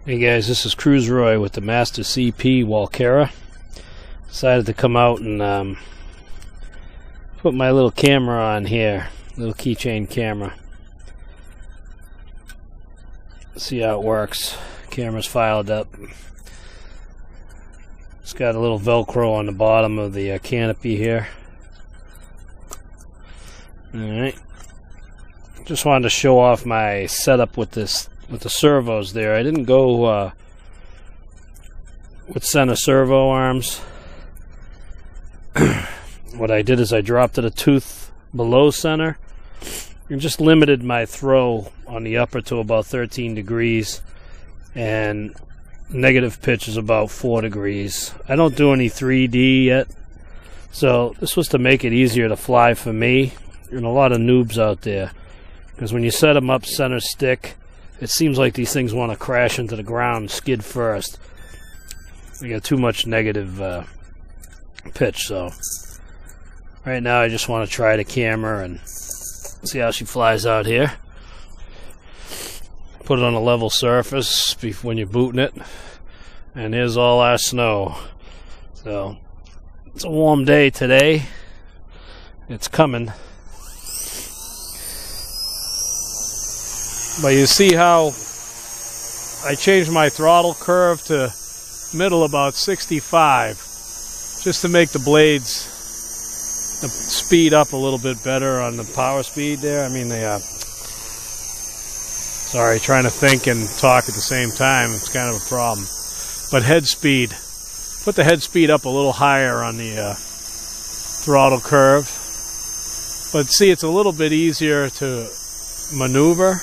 Hey guys, this is Cruiseroy with the Master CP Walkera. Decided to come out and put my little camera on here, little keychain camera. See how it works. Camera's filed up. It's got a little Velcro on the bottom of the canopy here. Alright. Just wanted to show off my setup with this, with the servos there. I didn't go with center servo arms. What I did is I dropped it a tooth below center and just limited my throw on the upper to about 13 degrees, and negative pitch is about 4 degrees. I don't do any 3D yet, so this was to make it easier to fly for me and a lot of noobs out there, because when you set them up center stick, it seems like these things want to crash into the ground and skid first. They got too much negative pitch. So right now I just want to try the camera and see how she flies out here. Put it on a level surface when you're booting it, and here's all our snow. So it's a warm day today. It's coming. But you see how I changed my throttle curve to middle about 65, just to make the blades speed up a little bit better on the power speed there. I mean, sorry, trying to think and talk at the same time, it's kind of a problem. But head speed, put the head speed up a little higher on the throttle curve. But see, it's a little bit easier to maneuver.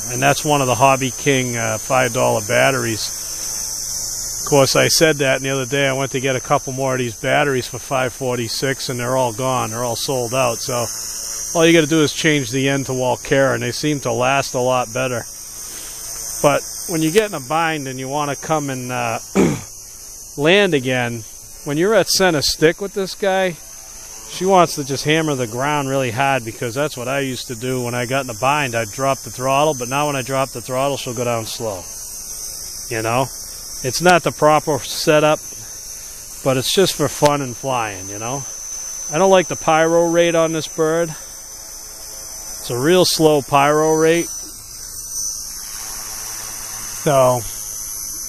And that's one of the Hobby King $5 batteries. Of course, I said that, and the other day I went to get a couple more of these batteries for $5.46, and they're all gone. They're all sold out. So all you got to do is change the end to Walkera, and they seem to last a lot better. But when you get in a bind and you want to come and land again, when you're at center stick with this guy, she wants to just hammer the ground really hard, because that's what I used to do when I got in a bind. I'd drop the throttle, but now when I drop the throttle, she'll go down slow. You know? It's not the proper setup, but it's just for fun and flying, you know? I don't like the pyro rate on this bird. It's a real slow pyro rate. So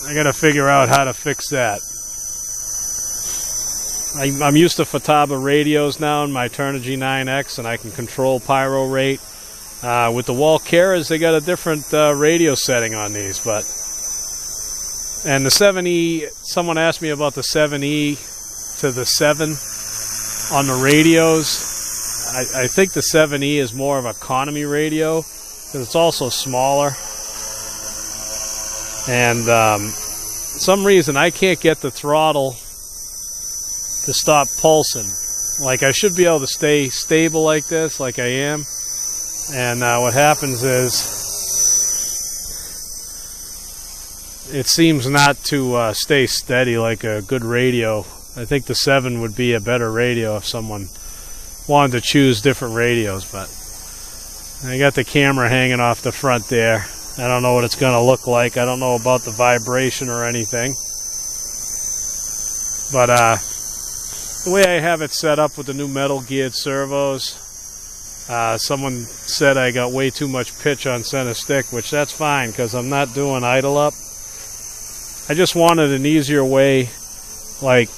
I gotta figure out how to fix that. I'm used to Futaba radios now in my Turnigy 9X, and I can control pyro rate. With the Walkeras, they got a different radio setting on these. And the 7E, someone asked me about the 7E to the 7 on the radios. I think the 7E is more of an economy radio, because it's also smaller. And for some reason I can't get the throttle to stop pulsing. Like, I should be able to stay stable like this, like I am. And what happens is it seems not to stay steady like a good radio. I think the 7 would be a better radio if someone wanted to choose different radios. But I got the camera hanging off the front there. I don't know what it's going to look like. I don't know about the vibration or anything. But the way I have it set up with the new metal geared servos, someone said I got way too much pitch on center stick, which that's fine, because I'm not doing idle up. I just wanted an easier way. Like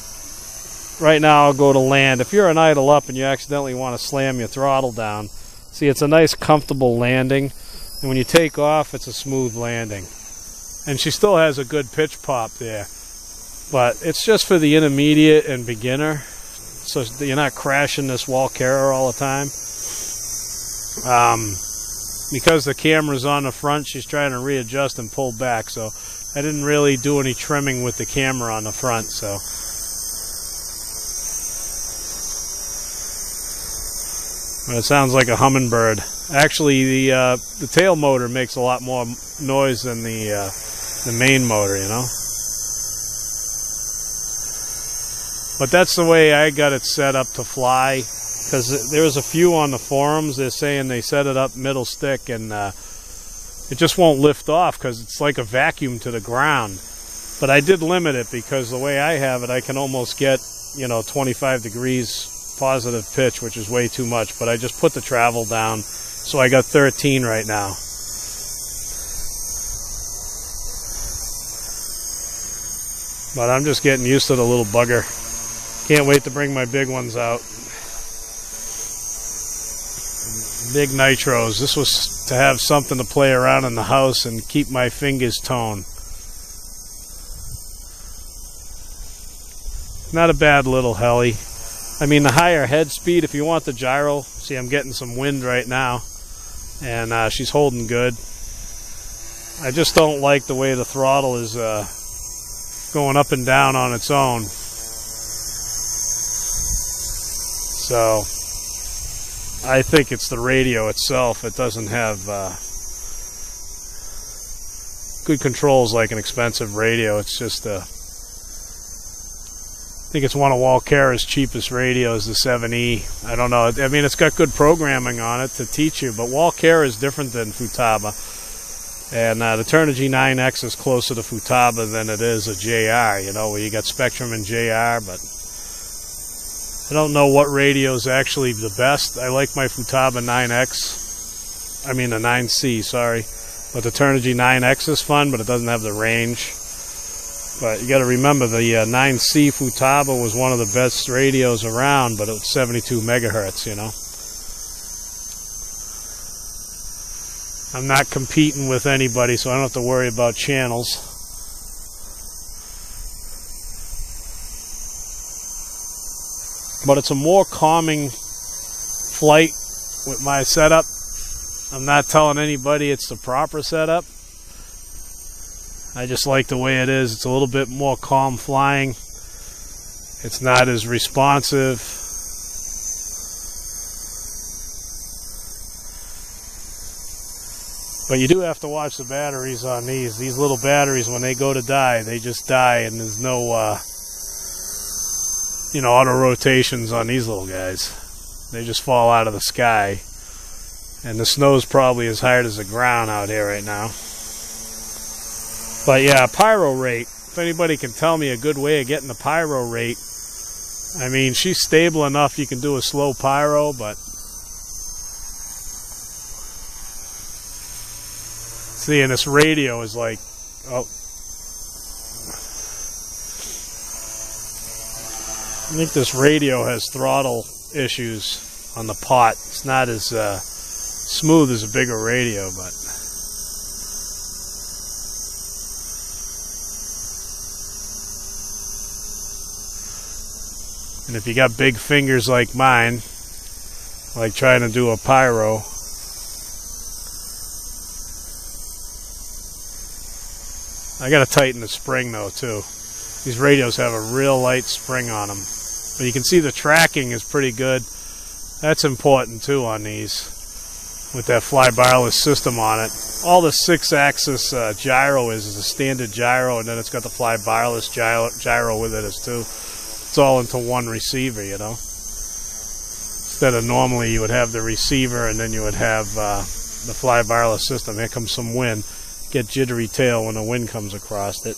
right now I'll go to land. If you're an idle up and you accidentally want to slam your throttle down, see, it's a nice comfortable landing, and when you take off it's a smooth landing. And she still has a good pitch pop there, but it's just for the intermediate and beginner, so you're not crashing this Walkera all the time. Because the camera's on the front, she's trying to readjust and pull back, so I didn't really do any trimming with the camera on the front. So but it sounds like a hummingbird. Actually, the tail motor makes a lot more noise than the main motor, you know. But that's the way I got it set up to fly, because there was a few on the forums, they're saying they set it up middle stick, and it just won't lift off because it's like a vacuum to the ground. But I did limit it because the way I have it, I can almost get, 25 degrees positive pitch, which is way too much. But I just put the travel down, so I got 13 right now. But I'm just getting used to the little bugger. Can't wait to bring my big ones out. Big nitros. This was to have something to play around in the house and keep my fingers toned. Not a bad little heli. I mean, the higher head speed, if you want the gyro, see I'm getting some wind right now, and she's holding good. I just don't like the way the throttle is going up and down on its own. So I think it's the radio itself. It doesn't have good controls like an expensive radio. It's just I think it's one of Walkera's cheapest radios, the 7E. I don't know. I mean, it's got good programming on it to teach you, but Walkera is different than Futaba. And the Turnigy 9X is closer to Futaba than it is a JR, where you got Spectrum and JR, but I don't know what radio is actually the best. I like my Futaba 9X. I mean the 9C, sorry. But the Turnigy 9X is fun, but it doesn't have the range. But you got to remember, the 9C Futaba was one of the best radios around, but it was 72 megahertz, I'm not competing with anybody, so I don't have to worry about channels. But it's a more calming flight with my setup. I'm not telling anybody it's the proper setup. I just like the way it is. It's a little bit more calm flying. It's not as responsive. But you do have to watch the batteries on these. These little batteries, when they go to die, they just die, and there's no auto rotations on these little guys. They just fall out of the sky. And the snow's probably as hard as the ground out here right now. But yeah, pyro rate. If anybody can tell me a good way of getting the pyro rate. I mean, she's stable enough you can do a slow pyro, but see, and this radio is like, oh, I think this radio has throttle issues on the pot. It's not as smooth as a bigger radio, but and if you got big fingers like mine, like trying to do a pyro, I gotta tighten the spring though too. These radios have a real light spring on them. But you can see the tracking is pretty good. That's important too on these, with that fly-barless system on it. All the 6-axis gyro is a standard gyro, and then it's got the fly-barless gyro with it as too. It's all into one receiver, Instead of normally you would have the receiver and then you would have the fly-barless system. Here comes some wind. Get jittery tail when the wind comes across it.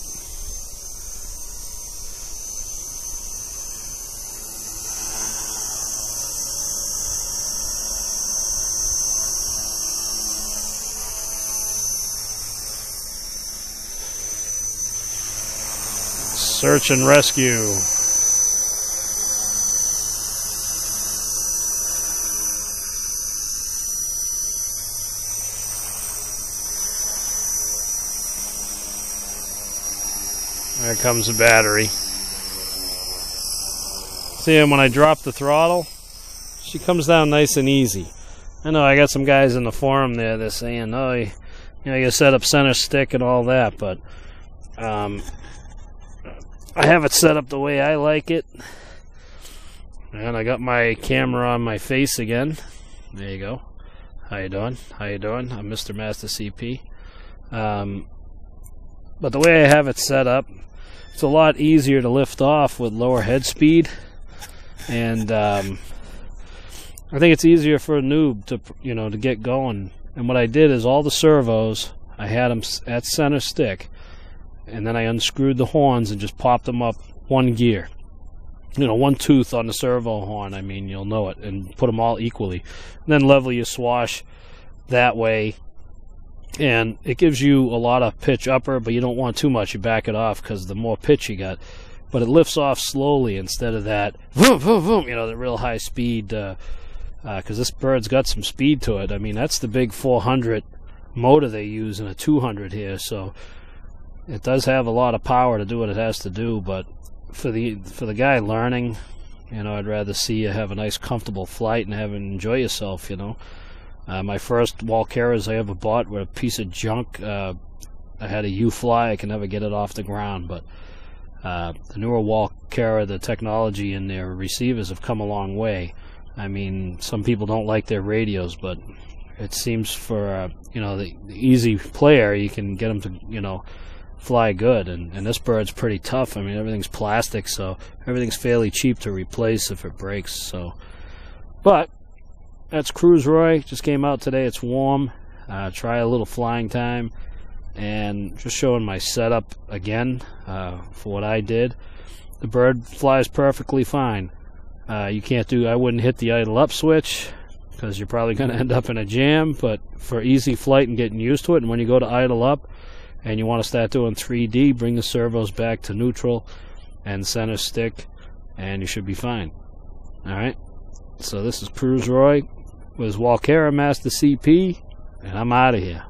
Search and rescue. There comes the battery. See, and when I drop the throttle, she comes down nice and easy. I know I got some guys in the forum there that's saying, oh, you set up center stick and all that, but I have it set up the way I like it. And I got my camera on my face again. There you go. How you doing? How you doing? I'm Mr. Master CP. But the way I have it set up, it's a lot easier to lift off with lower head speed, and I think it's easier for a noob to to get going. And what I did is all the servos I had them at center stick, and then I unscrewed the horns and just popped them up one gear. You know, one tooth on the servo horn, I mean, you'll know it, and put them all equally. And then level your swash that way, and it gives you a lot of pitch upper, but you don't want too much. You back it off because the more pitch you got. But it lifts off slowly instead of that, vroom, vroom, vroom, you know, the real high speed, because this bird's got some speed to it. I mean, that's the big 400 motor they use in a 200 here, so it does have a lot of power to do what it has to do. But for the guy learning, you know, I'd rather see you have a nice comfortable flight and enjoy yourself, you know. My first Walkeras I ever bought were a piece of junk. I had a U-fly. I could never get it off the ground, but the newer Walkera, the technology in their receivers have come a long way. I mean, some people don't like their radios, but it seems for you know, the easy player, you can get them to, you know, fly good. And this bird's pretty tough. I mean, everything's plastic, so everything's fairly cheap to replace if it breaks. So, but that's Cruise Roy. Just came out today. It's warm. Try a little flying time, and just showing my setup again for what I did. The bird flies perfectly fine. You can't do, I wouldn't hit the idle up switch because you're probably going to end up in a jam, but for easy flight and getting used to it, and when you go to idle up and you want to start doing 3D, bring the servos back to neutral and center stick, and you should be fine. Alright, so this is Cruise Roy with his Walkera Master CP, and I'm out of here.